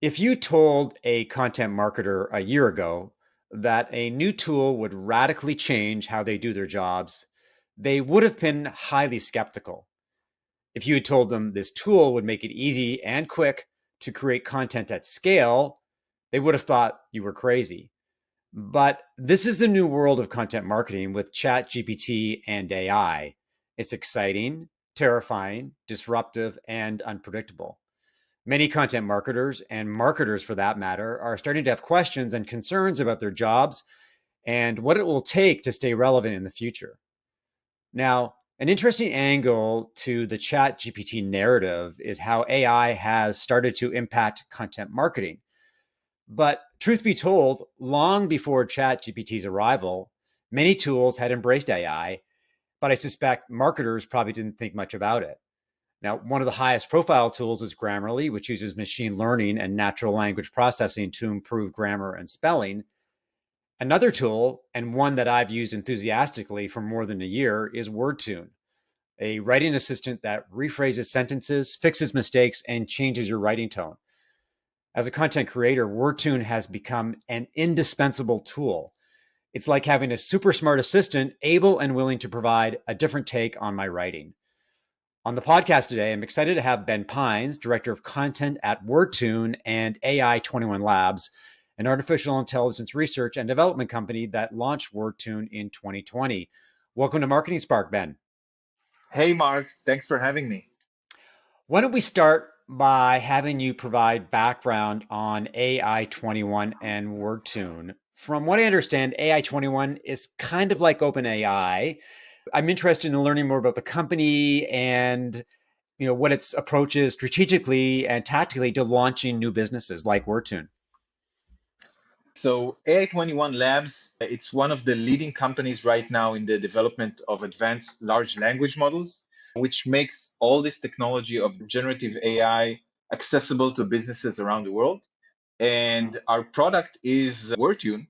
If you told a content marketer a year ago that a new tool would radically change how they do their jobs, they would have been highly skeptical. If you had told them this tool would make it easy and quick to create content at scale, they would have thought you were crazy. But this is the new world of content marketing with Chat GPT and AI. It's exciting, terrifying, disruptive, and unpredictable. Many content marketers and marketers, for that matter, are starting to have questions and concerns about their jobs and what it will take to stay relevant in the future. Now, an interesting angle to the Chat GPT narrative is how AI has started to impact content marketing. But truth be told, long before Chat GPT's arrival, many tools had embraced AI, but I suspect marketers probably didn't think much about it. Now, one of the highest profile tools is Grammarly, which uses machine learning and natural language processing to improve grammar and spelling. Another tool, and one that I've used enthusiastically for more than a year, is WordTune, a writing assistant that rephrases sentences, fixes mistakes, and changes your writing tone. As a content creator, WordTune has become an indispensable tool. It's like having a super smart assistant able and willing to provide a different take on my writing. On the podcast today, I'm excited to have Ben Pines, Director of Content at WordTune and AI 21 Labs, an artificial intelligence research and development company that launched WordTune in 2020. Welcome to Marketing Spark, Ben. Hey, Mark, thanks for having me. Why don't we start by having you provide background on AI 21 and WordTune? From what I understand, AI 21 is kind of like OpenAI. I'm interested in learning more about the company and what its approach is strategically and tactically to launching new businesses like WordTune. So, AI21 Labs, it's one of the leading companies right now in the development of advanced large language models, which makes all this technology of generative AI accessible to businesses around the world. And our product is WordTune,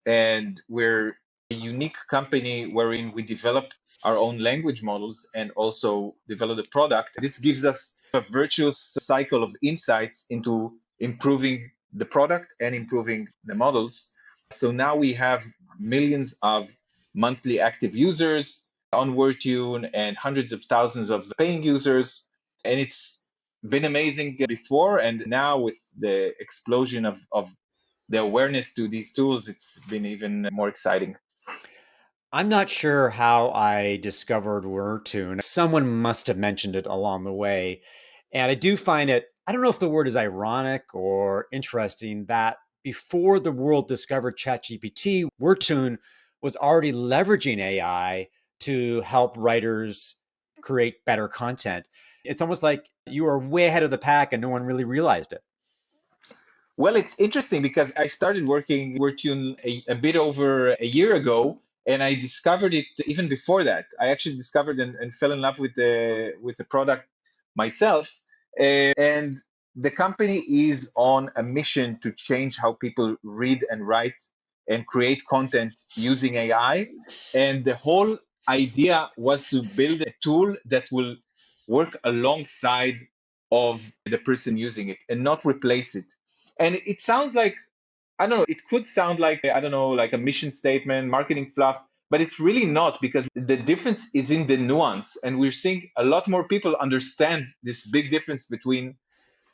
and we're a unique company wherein we develop our own language models and also develop the product. This gives us a virtuous cycle of insights into improving the product and improving the models. So now we have millions of monthly active users on WordTune and hundreds of thousands of paying users. And it's been amazing before. And now with the explosion of the awareness to these tools, it's been even more exciting. I'm not sure how I discovered WordTune. Someone must have mentioned it along the way. And I do find it, I don't know if the word is ironic or interesting, that before the world discovered ChatGPT, WordTune was already leveraging AI to help writers create better content. It's almost like you were way ahead of the pack and no one really realized it. Well, it's interesting because I started working WordTune a bit over a year ago, and I discovered it even before that. I actually discovered and fell in love with the product myself. And the company is on a mission to change how people read and write and create content using AI. And the whole idea was to build a tool that will work alongside of the person using it and not replace it. And it sounds like, I don't know, it could sound like, I don't know, like a mission statement, marketing fluff, but it's really not, because the difference is in the nuance. And we're seeing a lot more people understand this big difference between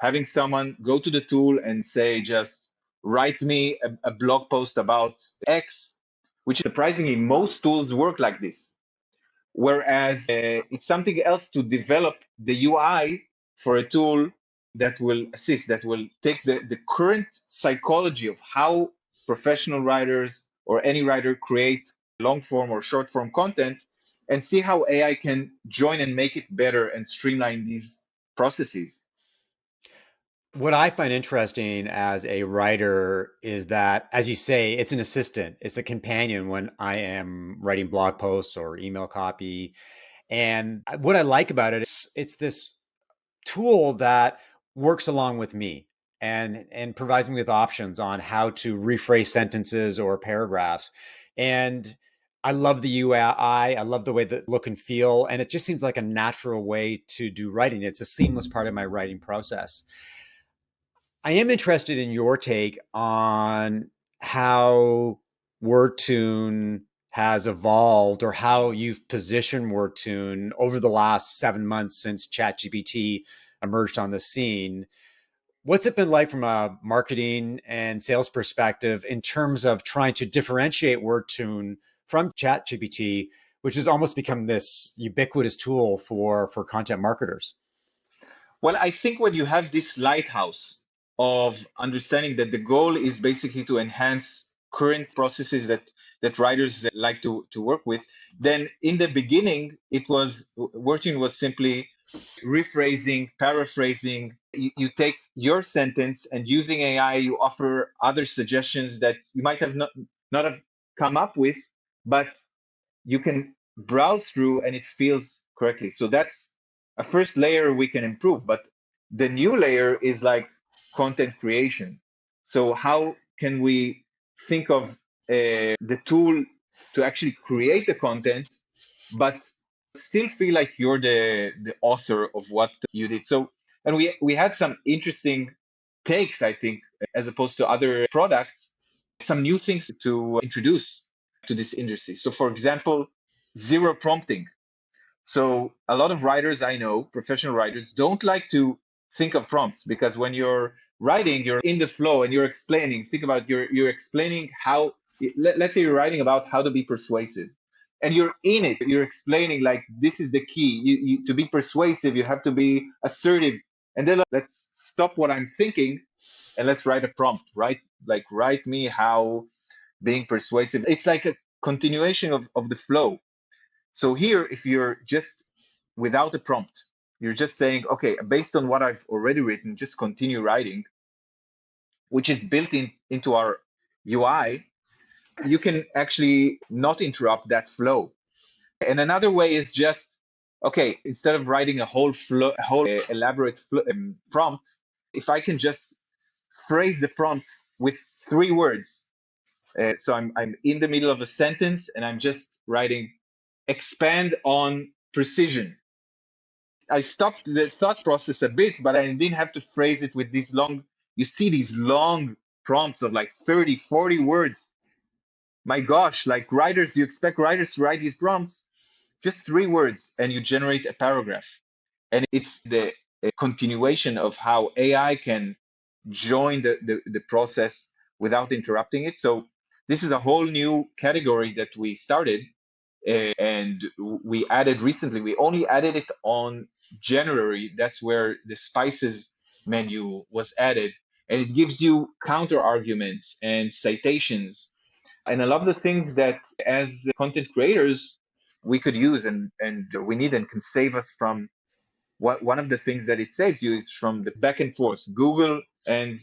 having someone go to the tool and say, just write me a blog post about X, which surprisingly, most tools work like this. Whereas it's something else to develop the UI for a tool that will assist, that will take the current psychology of how professional writers or any writer create long form or short form content and see how AI can join and make it better and streamline these processes. What I find interesting as a writer is that, as you say, it's an assistant, it's a companion when I am writing blog posts or email copy. And what I like about it is it's this tool that works along with me and provides me with options on how to rephrase sentences or paragraphs. And I love the UI. I love the way that look and feel. And it just seems like a natural way to do writing. It's a seamless part of my writing process. I am interested in your take on how WordTune has evolved or how you've positioned WordTune over the last 7 months since ChatGPT emerged on the scene. What's it been like from a marketing and sales perspective in terms of trying to differentiate WordTune from ChatGPT, which has almost become this ubiquitous tool for content marketers? Well, I think when you have this lighthouse of understanding that the goal is basically to enhance current processes that writers like to work with, then in the beginning, it was working was simply rephrasing, paraphrasing. You take your sentence and using AI, you offer other suggestions that you might have not have come up with, but you can browse through and it feels correctly. So that's a first layer we can improve. But the new layer is like content creation. So how can we think of the tool to actually create the content, but still feel like you're the author of what you did? So, and we had some interesting takes, I think, as opposed to other products, some new things to introduce to this industry. So, for example, zero prompting. So, a lot of writers I know, professional writers, don't like to think of prompts because when you're writing, you're in the flow and you're explaining. Think about you're explaining how. Let's say you're writing about how to be persuasive, and you're in it. You're explaining like this is the key. To be persuasive, you have to be assertive. And then let's stop what I'm thinking and let's write a prompt. Right, like write me how being persuasive. It's like a continuation of the flow. So here, if you're just without a prompt, you're just saying, okay, based on what I've already written, just continue writing, which is built into our UI, you can actually not interrupt that flow. And another way is just, okay, instead of writing a whole elaborate prompt, if I can just phrase the prompt with 3 words. So I'm in the middle of a sentence and I'm just writing expand on precision. I stopped the thought process a bit, but I didn't have to phrase it with these long, you see these long prompts of like 30, 40 words. My gosh, like writers, you expect writers to write these prompts, just 3 words, and you generate a paragraph. And it's the continuation of how AI can join the process without interrupting it. So this is a whole new category that we started and we added recently. We only added it on January. That's where the spices menu was added, and it gives you counter arguments and citations and I love the things that as content creators we could use and we need and can save us from what one of the things that it saves you is from the back and forth Google and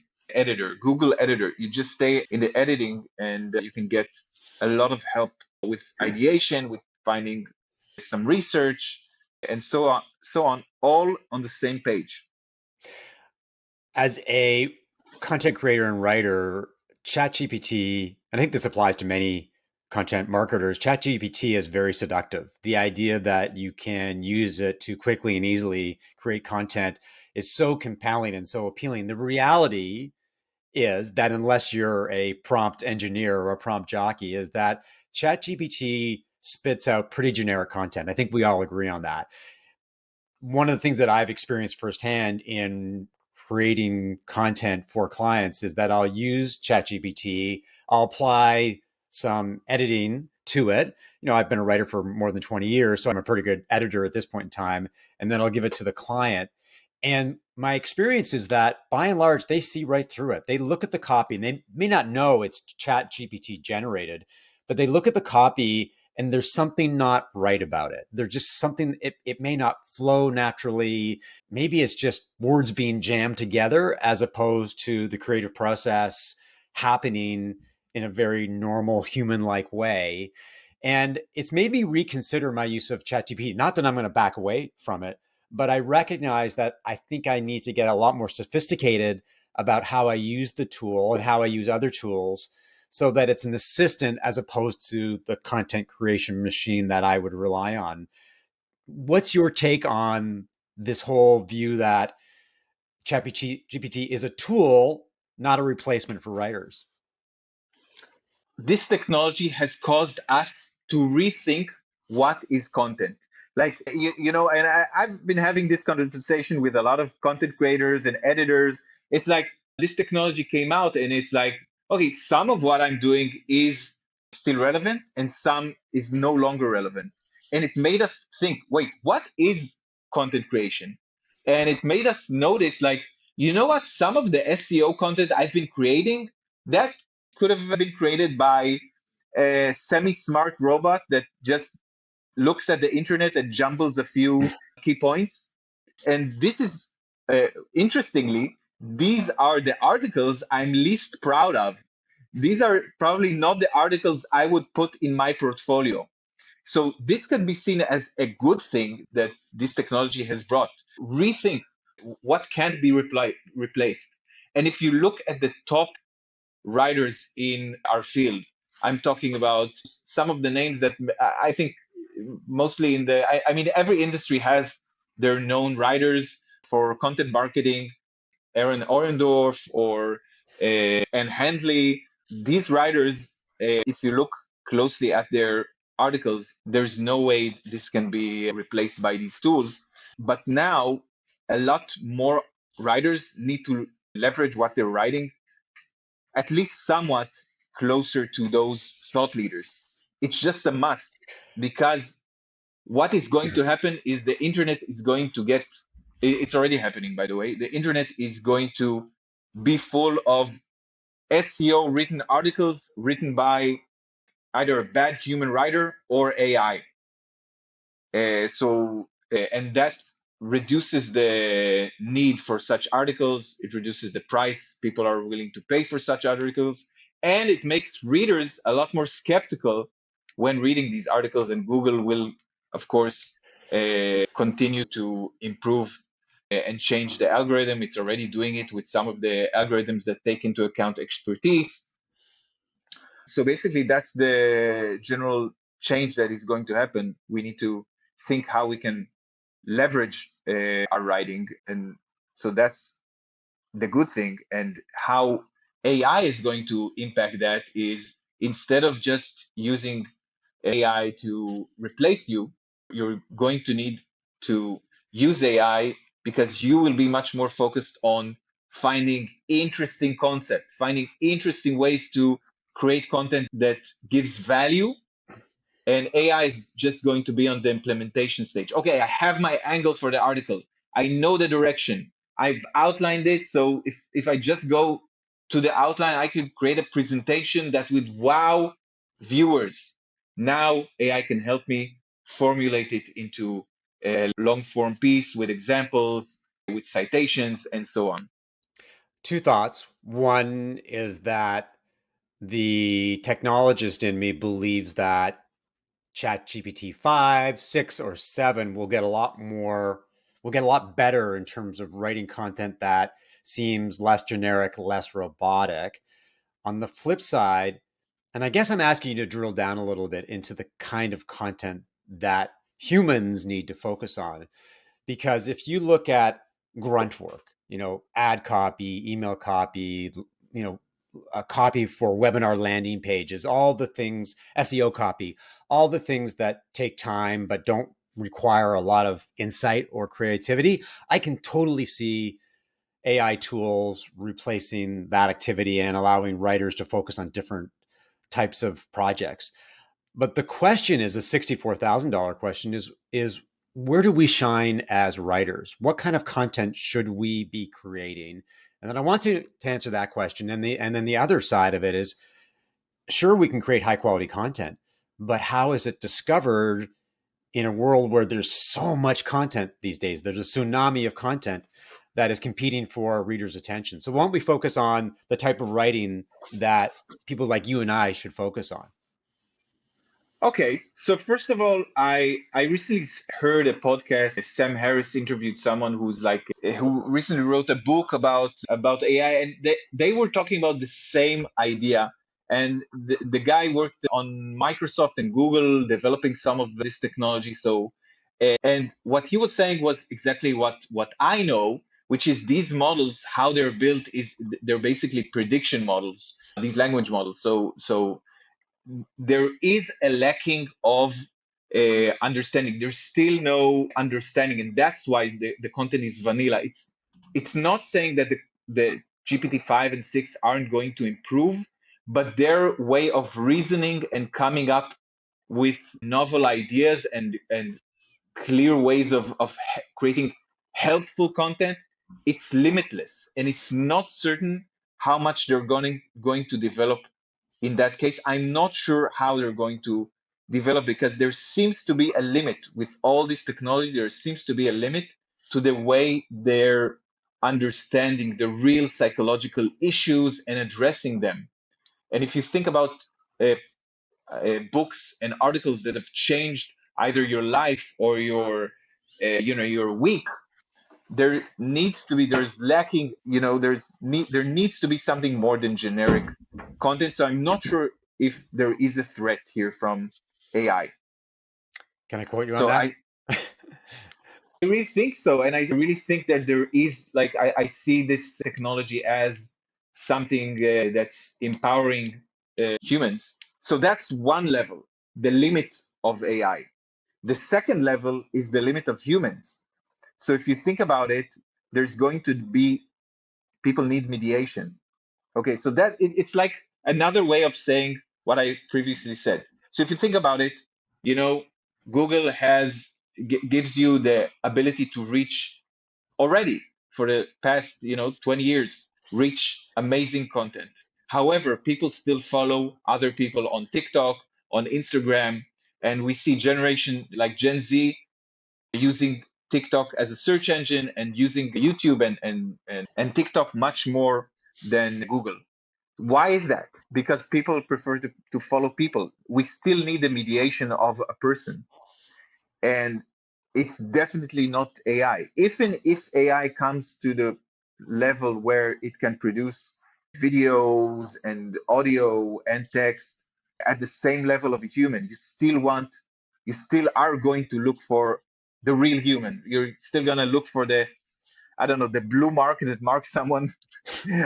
Google editor. You just stay in the editing and you can get a lot of help with ideation, with finding some research and so on, all on the same page. As a content creator and writer, ChatGPT, I think this applies to many content marketers, ChatGPT is very seductive. The idea that you can use it to quickly and easily create content is so compelling and so appealing. The reality is that unless you're a prompt engineer or a prompt jockey, is that ChatGPT spits out pretty generic content. I think we all agree on that. One of the things that I've experienced firsthand in creating content for clients is that I'll use ChatGPT, I'll apply some editing to it. You know, I've been a writer for more than 20 years, so I'm a pretty good editor at this point in time. And then I'll give it to the client. And my experience is that by and large, they see right through it. They look at the copy and they may not know it's ChatGPT generated, but they look at the copy and there's something not right about it. There's just something, it may not flow naturally. Maybe it's just words being jammed together as opposed to the creative process happening in a very normal human like way. And it's made me reconsider my use of ChatGPT. Not that I'm going to back away from it, but I recognize that I think I need to get a lot more sophisticated about how I use the tool and how I use other tools so that it's an assistant as opposed to the content creation machine that I would rely on. What's your take on this whole view that ChatGPT is a tool, not a replacement for writers? This technology has caused us to rethink what is content. Like, and I've been having this conversation with a lot of content creators and editors. It's like this technology came out and it's like, okay, some of what I'm doing is still relevant and some is no longer relevant. And it made us think, wait, what is content creation? And it made us notice, like, you know what? Some of the SEO content I've been creating, that could have been created by a semi-smart robot that just looks at the internet and jumbles a few key points. And this is, interestingly, these are the articles I'm least proud of. These are probably not the articles I would put in my portfolio. So this can be seen as a good thing that this technology has brought. Rethink what can't be replaced. And if you look at the top writers in our field. I'm talking about some of the names that I think mostly in I mean, every industry has their known writers for content marketing, Aaron Orendorf or Anne Handley. These writers, if you look closely at their articles, there's no way this can be replaced by these tools. But now, a lot more writers need to leverage what they're writing at least somewhat closer to those thought leaders. It's just a must because what is going to happen is the internet is going to get, it's already happening, by the way. The internet is going to be full of SEO written articles written by either a bad human writer or AI. And that reduces the need for such articles. It reduces the price people are willing to pay for such articles. And it makes readers a lot more skeptical when reading these articles. And Google will, of course, continue to improve and change the algorithm. It's already doing it with some of the algorithms that take into account expertise. So basically, that's the general change that is going to happen. We need to think how we can leverage our writing. And so that's the good thing. And how AI is going to impact that is instead of just using AI to replace you, you're going to need to use AI because you will be much more focused on finding interesting concepts, finding interesting ways to create content that gives value, and AI is just going to be on the implementation stage. Okay, I have my angle for the article. I know the direction. I've outlined it. So if I just go to the outline, I could create a presentation that would wow viewers. Now AI can help me formulate it into a long form piece with examples, with citations, and so on. Two thoughts. One is that the technologist in me believes that ChatGPT 5, 6, or 7 will get a lot better in terms of writing content that seems less generic, less robotic. On the flip side, and I guess I'm asking you to drill down a little bit into the kind of content that humans need to focus on. Because if you look at grunt work, ad copy, email copy, you know, a copy for webinar landing pages, all the things, SEO copy, all the things that take time but don't require a lot of insight or creativity, I can totally see AI tools replacing that activity and allowing writers to focus on different types of projects. But the question is, the $64,000 question is where do we shine as writers? What kind of content should we be creating? And then I want to answer that question. And then the other side of it is, sure, we can create high quality content, but how is it discovered in a world where there's so much content these days? There's a tsunami of content that is competing for readers' attention. So why don't we focus on the type of writing that people like you and I should focus on? Okay, so first of all, I recently heard a podcast. Sam Harris interviewed someone who's like who recently wrote a book about AI, and they were talking about the same idea. And the guy worked on Microsoft and Google developing some of this technology. So, and what he was saying was exactly what I know, which is these models, how they're built is they're basically prediction models, these language models. So there is a lacking of understanding. There's still no understanding, and that's why the content is vanilla. It's not saying that the GPT-5 and 6 aren't going to improve, but their way of reasoning and coming up with novel ideas and clear ways of creating helpful content, it's limitless, and it's not certain how much they're going to develop. In that case, I'm not sure how they're going to develop, because there seems to be a limit with all this technology. There seems to be a limit to the way they're understanding the real psychological issues and addressing them. And if you think about uh, books and articles that have changed either your life or your week, there's lacking, there needs to be something more than generic content. So I'm not sure if there is a threat here from AI. Can I quote you on So that? I really think so. And I really think that there is, like, I see this technology as something that's empowering humans. So that's one level, the limit of AI. The second level is the limit of humans. So if you think about it, there's going to be, people need mediation. Okay, so it's like another way of saying what I previously said. So if you think about it, you know, Google gives you the ability to reach already for the past 20 years, reach amazing content. However, people still follow other people on TikTok, on Instagram, and we see generation like Gen Z using TikTok as a search engine and using YouTube and TikTok much more than Google. Why is that? Because people prefer to follow people. We still need the mediation of a person. And it's definitely not AI. Even if AI comes to the level where it can produce videos and audio and text at the same level of a human, you still are going to look for the real human. You're still going to look for the, I don't know, the blue mark that marks someone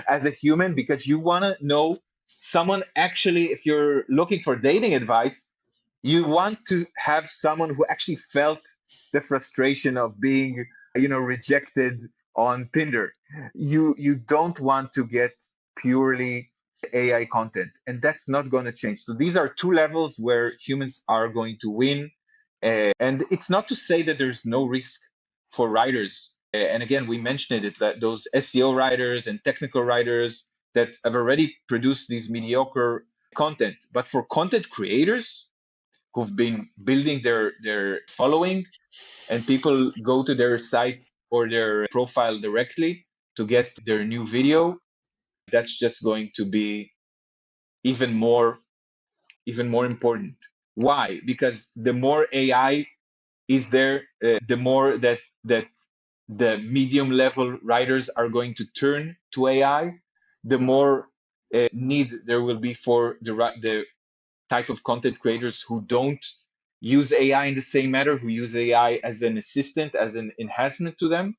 as a human, because you want to know someone. Actually, if you're looking for dating advice, you want to have someone who actually felt the frustration of being rejected on Tinder. You don't want to get purely AI content, and that's not going to change. So these are two levels where humans are going to win. And it's not to say that there's no risk for writers. And again, we mentioned it, that those SEO writers and technical writers that have already produced these mediocre content. But for content creators who've been building their following, and people go to their site or their profile directly to get their new video, that's just going to be even more even more important. Why? Because the more AI is there, the more that the medium level writers are going to turn to AI, the more need there will be for the type of content creators who don't use AI in the same manner, who use AI as an assistant, as an enhancement to them.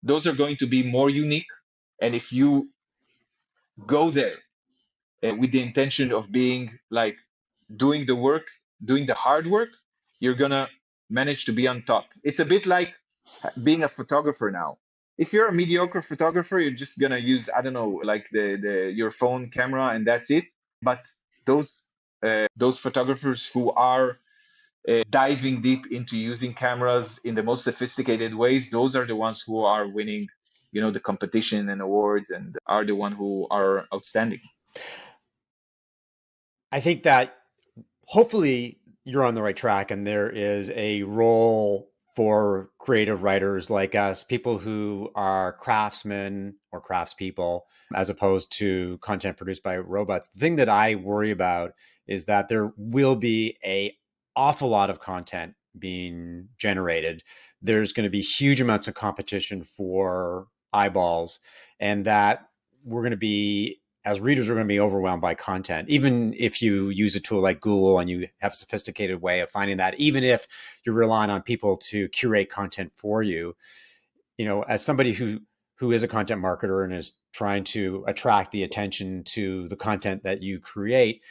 Those are going to be more unique. And if you go there with the intention of being like doing the work, doing the hard work, you're gonna manage to be on top. It's a bit like being a photographer now. If you're a mediocre photographer, you're just gonna use, I don't know, like the your phone camera, and that's it. But those photographers who are diving deep into using cameras in the most sophisticated ways, those are the ones who are winning, the competition and awards, and are the one who are outstanding. I think that hopefully you're on the right track and there is a role for creative writers like us, people who are craftsmen or craftspeople, as opposed to content produced by robots. The thing that I worry about is that there will be a awful lot of content being generated. There's going to be huge amounts of competition for eyeballs, and that we're going to be, as readers, are going to be overwhelmed by content. Even if you use a tool like Google and you have a sophisticated way of finding that, even if you're relying on people to curate content for you, as somebody who is a content marketer and is trying to attract the attention to the content that you create,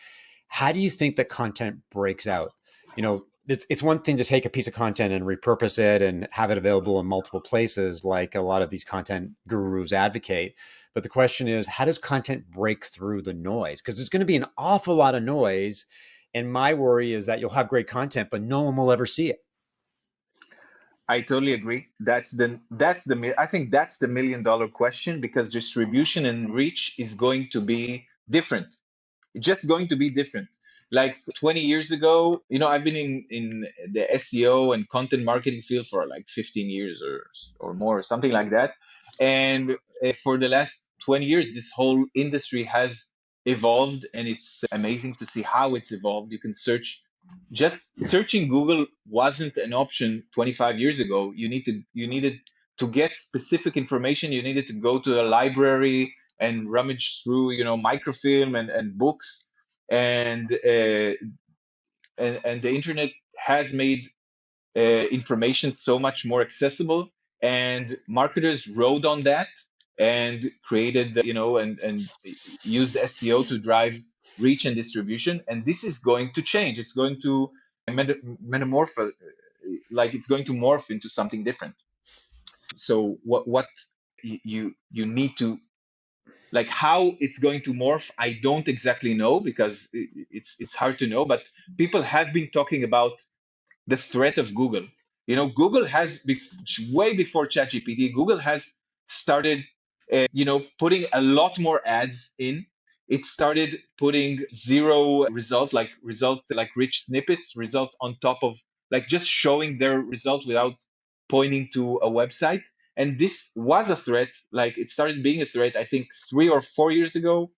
how do you think that content breaks out? You know, it's one thing to take a piece of content and repurpose it and have it available in multiple places, like a lot of these content gurus advocate. But the question is, how does content break through the noise? Because there's going to be an awful lot of noise. And my worry is that you'll have great content, but no one will ever see it. I totally agree. I think that's the $1 million question, because distribution and reach is going to be different. It's just going to be different. Like 20 years ago, I've been in the SEO and content marketing field for like 15 years or more, something like that. And for the last 20 years, this whole industry has evolved, and it's amazing to see how it's evolved. You can just searching Google wasn't an option 25 years ago. You needed to get specific information. You needed to go to a library and rummage through, microfilm and books, and and the internet has made information so much more accessible, and marketers rode on that and created, and used SEO to drive reach and distribution. And this is going to change. It's going to metamorph, like it's going to morph into something different. So what you need to, like, how it's going to morph, I don't exactly know, because it's hard to know. But people have been talking about the threat of Google. Google has, way before ChatGPT, Google has started, putting a lot more ads in. It started putting zero result, like rich snippets, results on top of, like, just showing their result without pointing to a website. And this was a threat. Like, it started being a threat, I think, 3 or 4 years ago,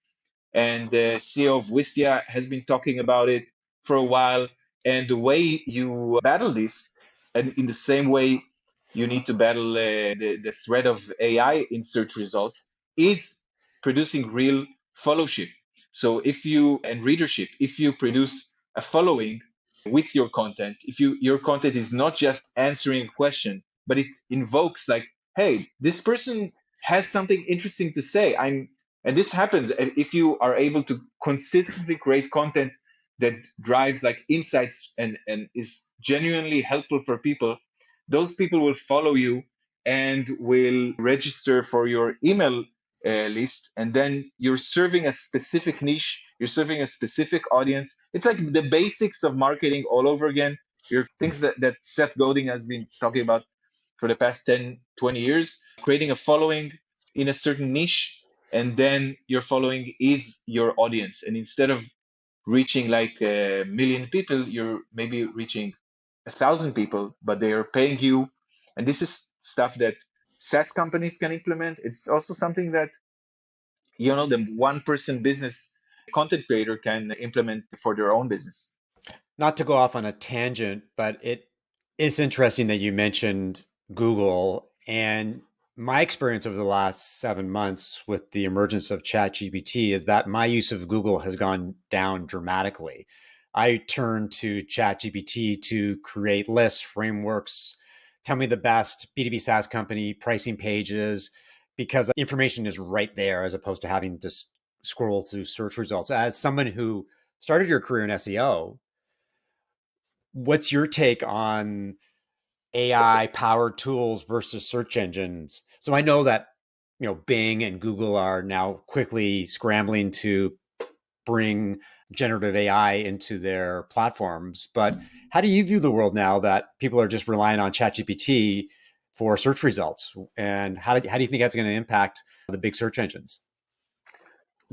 and the CEO of Withia has been talking about it for a while. And the way you battle this, and in the same way you need to battle the threat of AI in search results, is producing real followership. So and readership, if you produce a following with your content, if your content is not just answering a question, but it invokes, like, hey, this person has something interesting to say. And this happens if you are able to consistently create content that drives, like, insights and is genuinely helpful for people. Those people will follow you and will register for your email list. And then you're serving a specific niche, you're serving a specific audience. It's like the basics of marketing all over again. Your things that Seth Godin has been talking about for the past 10, 20 years, creating a following in a certain niche, and then your following is your audience. And instead of reaching like 1 million people, you're maybe reaching 1,000 people, but they are paying you. And this is stuff that SaaS companies can implement. It's also something that, the one-person business content creator can implement for their own business. Not to go off on a tangent, but it is interesting that you mentioned Google. And my experience over the last 7 months with the emergence of ChatGPT is that my use of Google has gone down dramatically. I turn to ChatGPT to create lists, frameworks, tell me the best B2B SaaS company, pricing pages, because information is right there as opposed to having to scroll through search results. As someone who started your career in SEO, what's your take on AI powered tools versus search engines? So I know that Bing and Google are now quickly scrambling to bring generative AI into their platforms, but how do you view the world now that people are just relying on ChatGPT for search results? And how do you think that's going to impact the big search engines?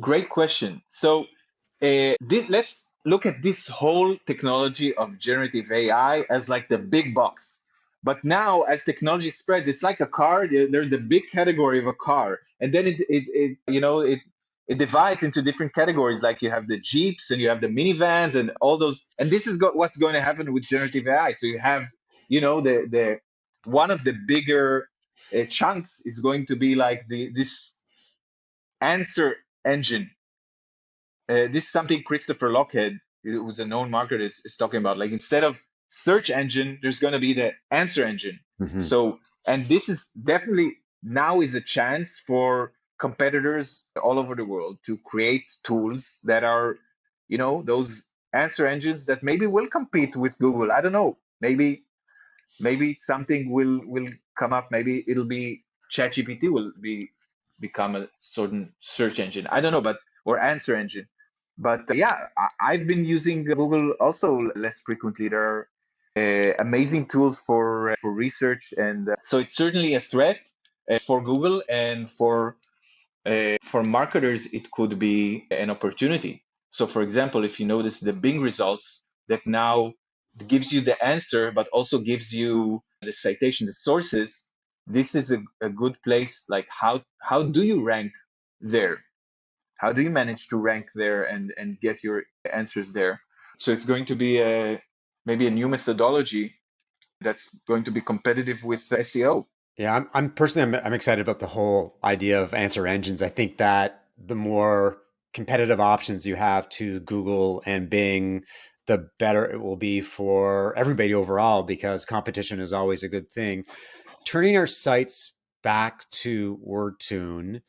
Great question. So let's look at this whole technology of generative AI as like the big box. But now, as technology spreads, it's like a car. There's the big category of a car, and then it divides into different categories. Like, you have the Jeeps and you have the minivans and all those. And this is what's going to happen with generative AI. So you have, the one of the bigger chunks is going to be like this answer engine. This is something Christopher Lockhead, who's a known marketer, is talking about. Like, instead of search engine, there's going to be the answer engine. Mm-hmm. So, and this is definitely now is a chance for competitors all over the world to create tools that are, those answer engines that maybe will compete with Google. I don't know. Maybe something will come up. Maybe it'll be ChatGPT will become a certain search engine. I don't know, but or answer engine. But yeah, I've been using Google also less frequently. There are amazing tools for research, and so it's certainly a threat for Google, and for marketers, it could be an opportunity. So, for example, if you notice the Bing results that now gives you the answer, but also gives you the citation, the sources, this is a good place. Like, how do you rank there? How do you manage to rank there and get your answers there? So it's going to be maybe a new methodology that's going to be competitive with SEO. Yeah, I'm personally I'm excited about the whole idea of answer engines. I think that the more competitive options you have to Google and Bing, the better it will be for everybody overall because competition is always a good thing. Turning our sights back to WordTune,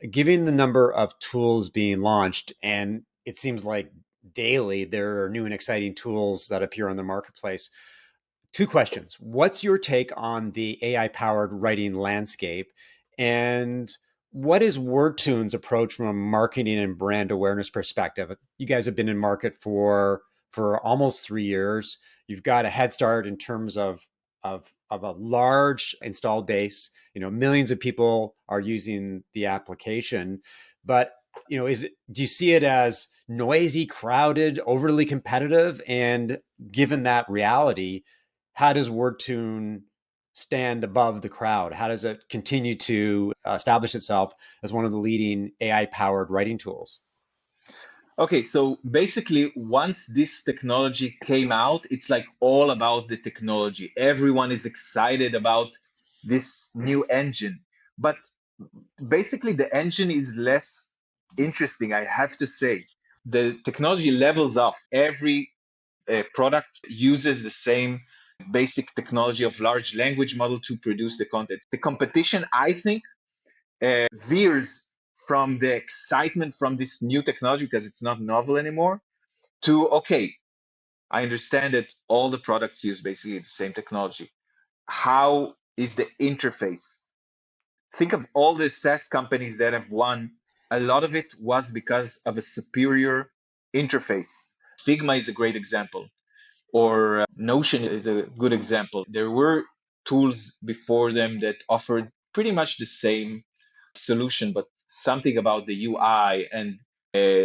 given the number of tools being launched, and it seems like daily there are new and exciting tools that appear on the marketplace. Two questions. What's your take on the AI powered writing landscape? And what is WordTune's approach from a marketing and brand awareness perspective? You guys have been in market for almost 3 years. You've got a head start in terms of a large installed base. Millions of people are using the application. But do you see it as noisy, crowded, overly competitive? And given that reality, how does WordTune stand above the crowd? How does it continue to establish itself as one of the leading AI powered writing tools? Okay, so basically, once this technology came out, it's like all about the technology. Everyone is excited about this new engine. But basically, the engine is less interesting, I have to say. The technology levels off. Every product uses the same basic technology of large language model to produce the content. The competition, I think, veers from the excitement from this new technology because it's not novel anymore to, okay, I understand that all the products use basically the same technology. How is the interface? Think of all the SaaS companies that have won. A lot of it was because of a superior interface. Figma is a great example, or Notion is a good example. There were tools before them that offered pretty much the same solution, but something about the UI and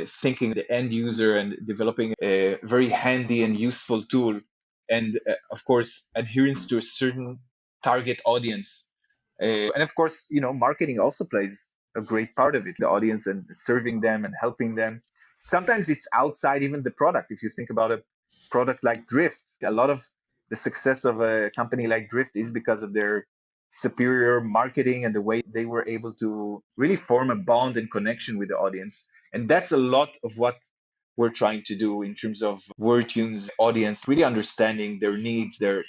thinking the end user and developing a very handy and useful tool. And of course, adherence to a certain target audience. And of course, marketing also plays a great part of it, the audience and serving them and helping them. Sometimes it's outside even the product. If you think about a product like Drift, a lot of the success of a company like Drift is because of their superior marketing and the way they were able to really form a bond and connection with the audience. And that's a lot of what we're trying to do in terms of WordTune's audience, really understanding their needs, their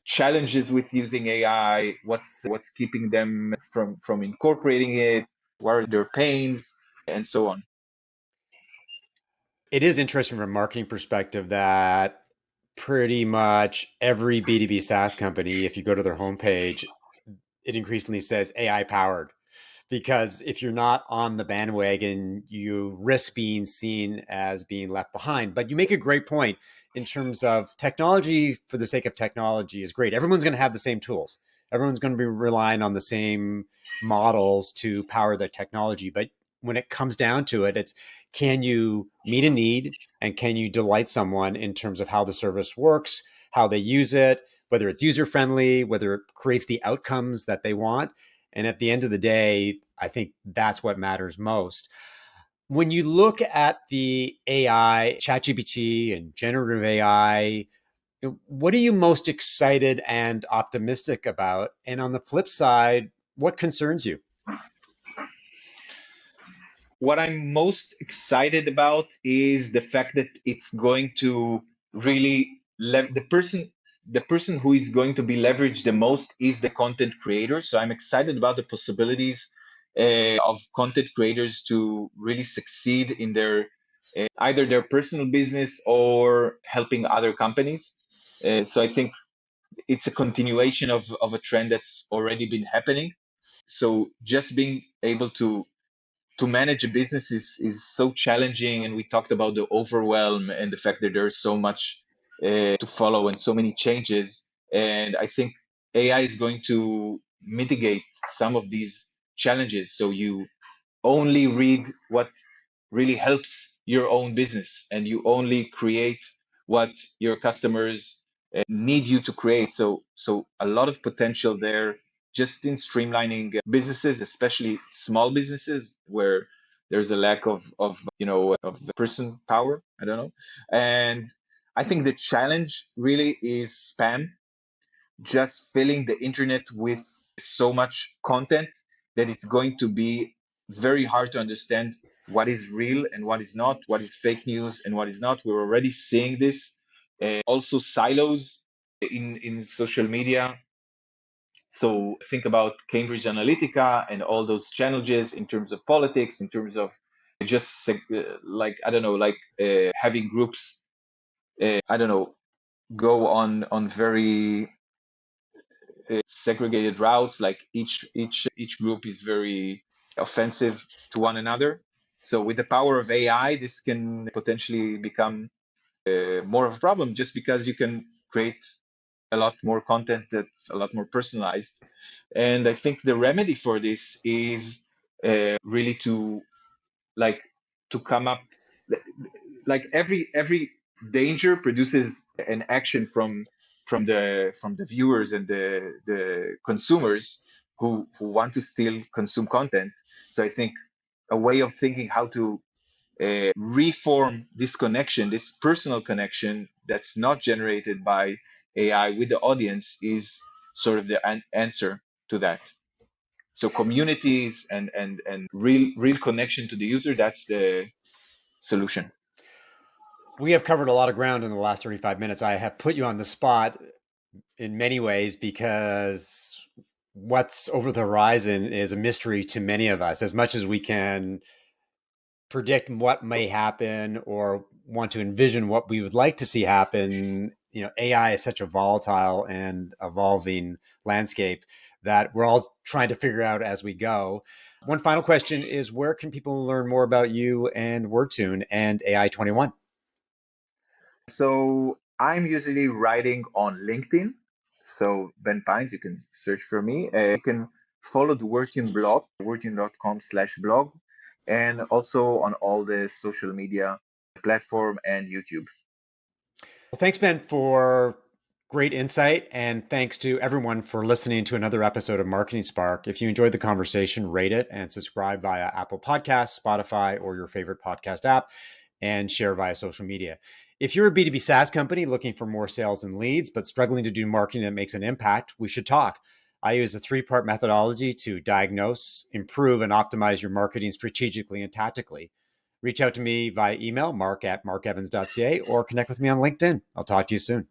challenges with using AI, what's keeping them from incorporating it, what are their pains, and so on. It is interesting from a marketing perspective that pretty much every B2B SaaS company, if you go to their homepage, it increasingly says AI powered. Because if you're not on the bandwagon, you risk being seen as being left behind. But you make a great point in terms of technology for the sake of technology is great. Everyone's going to have the same tools. Everyone's going to be relying on the same models to power their technology. But when it comes down to it, it's can you meet a need and can you delight someone in terms of how the service works, how they use it, whether it's user friendly, whether it creates the outcomes that they want. And at the end of the day, I think that's what matters most. When you look at the AI, ChatGPT and generative AI, what are you most excited and optimistic about? And on the flip side, what concerns you? What I'm most excited about is the fact that it's going to really let the person. the person who is going to be leveraged the most is the content creator. So I'm excited about the possibilities of content creators to really succeed in their either their personal business or helping other companies. So I think it's a continuation of a trend that's already been happening. So just being able to manage a business is so challenging, and we talked about the overwhelm and the fact that there's so much to follow and so many changes. And I think AI is going to mitigate some of these challenges. So you only read what really helps your own business, and you only create what your customers need you to create. So a lot of potential there just in streamlining businesses, especially small businesses where there's a lack of person power. I don't know. And I think the challenge really is spam, just filling the internet with so much content that it's going to be very hard to understand what is real and what is not, what is fake news and what is not. We're already seeing this. Also, silos in social media. So think about Cambridge Analytica and all those challenges in terms of politics, in terms of just like I don't know, like having groups. I don't know, go on very segregated routes, like each group is very offensive to one another. So with the power of AI, this can potentially become more of a problem, just because you can create a lot more content that's a lot more personalized. And I think the remedy for this is really to like to come up, like every danger produces an action from the viewers and the consumers who want to still consume content. So I think a way of thinking how to reform this connection, this personal connection that's not generated by AI with the audience, is sort of the answer to that. So communities and real connection to the user, that's the solution. We have covered a lot of ground in the last 35 minutes. I have put you on the spot in many ways because what's over the horizon is a mystery to many of us. As much as we can predict what may happen or want to envision what we would like to see happen, AI is such a volatile and evolving landscape that we're all trying to figure out as we go. One final question is, where can people learn more about you and WordTune and AI 21? So I'm usually writing on LinkedIn. So Ben Pines, you can search for me. You can follow the WordTune blog, wordtune.com/blog, and also on all the social media platform and YouTube. Well, thanks, Ben, for great insight. And thanks to everyone for listening to another episode of Marketing Spark. If you enjoyed the conversation, rate it and subscribe via Apple Podcasts, Spotify, or your favorite podcast app, and share via social media. If you're a B2B SaaS company looking for more sales and leads, but struggling to do marketing that makes an impact, we should talk. I use a 3-part methodology to diagnose, improve, and optimize your marketing strategically and tactically. Reach out to me via email, mark@markevans.ca, or connect with me on LinkedIn. I'll talk to you soon.